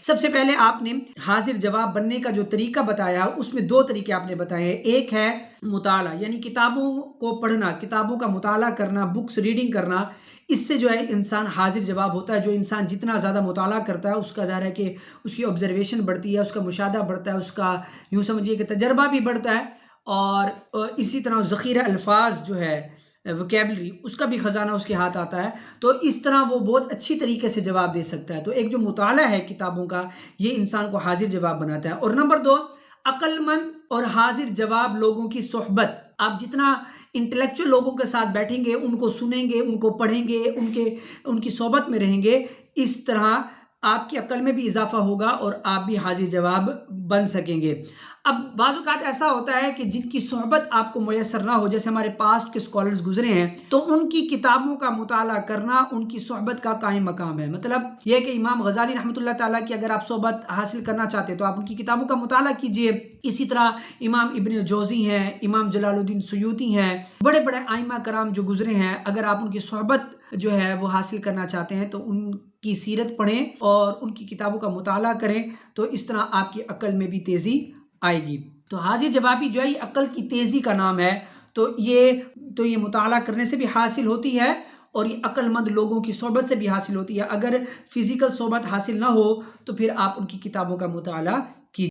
सबसे पहले आपने हाजिर जवाब बनने का जो तरीका बताया उसमें दो तरीके आपने बताए हैं। एक है मुताला यानी किताबों को पढ़ना, किताबों का मुताला करना, बुक्स रीडिंग करना। इससे जो है इंसान हाजिर जवाब होता है। जो इंसान जितना ज़्यादा मुताला करता है उसका ज़ाहिर है कि उसकी ऑब्जर्वेशन बढ़ती है, उसका मुशाहदा बढ़ता है, उसका यूँ समझिए कि तजर्बा भी बढ़ता है। और इसी तरह ज़ख़ीरा अल्फाज जो है, वोकैबुलरी, उसका भी ख़जाना उसके हाथ आता है। तो इस तरह वो बहुत अच्छी तरीके से जवाब दे सकता है। तो एक जो मुताला है किताबों का, ये इंसान को हाजिर जवाब बनाता है। और नंबर दो, अक्लमंद और हाजिर जवाब लोगों की सोहबत। आप जितना इंटेलेक्चुअल लोगों के साथ बैठेंगे, उनको सुनेंगे, उनको पढ़ेंगे, उनकी सोहबत में रहेंगे, इस तरह आपकी अक्ल में भी इजाफा होगा और आप भी हाजिर जवाब बन सकेंगे। अब बाज़ औक़ात ऐसा होता है कि जिनकी सोहबत आपको मुयस्सर ना हो, जैसे हमारे पास्ट के स्कॉलर्स गुजरे हैं, तो उनकी किताबों का मुताला करना उनकी सोहबत का कायम मकाम है। मतलब यह कि इमाम गज़ाली रहमतुल्लाह ताला की अगर आप सोहबत हासिल करना चाहते हैं तो आप उनकी किताबों का मुताला कीजिए। इसी तरह इमाम इब्न जौज़ी हैं, इमाम जलालुद्दीन सुयूती हैं, बड़े बड़े आइमा कराम जो गुजरे हैं, अगर आप उनकी सोहबत जो है वो हासिल करना चाहते हैं तो उनकी सीरत पढ़ें और उनकी किताबों का मुताला करें। तो इस तरह आपकी अक्ल में भी तेज़ी आएगी। तो हाजिर जवाबी जो है ये अक्ल की तेज़ी का नाम है। तो ये मुताला करने से भी हासिल होती है और ये अक्लमंद लोगों की सोहबत से भी हासिल होती है। अगर फिजिकल सोहबत हासिल ना हो तो फिर आप उनकी किताबों का मुताला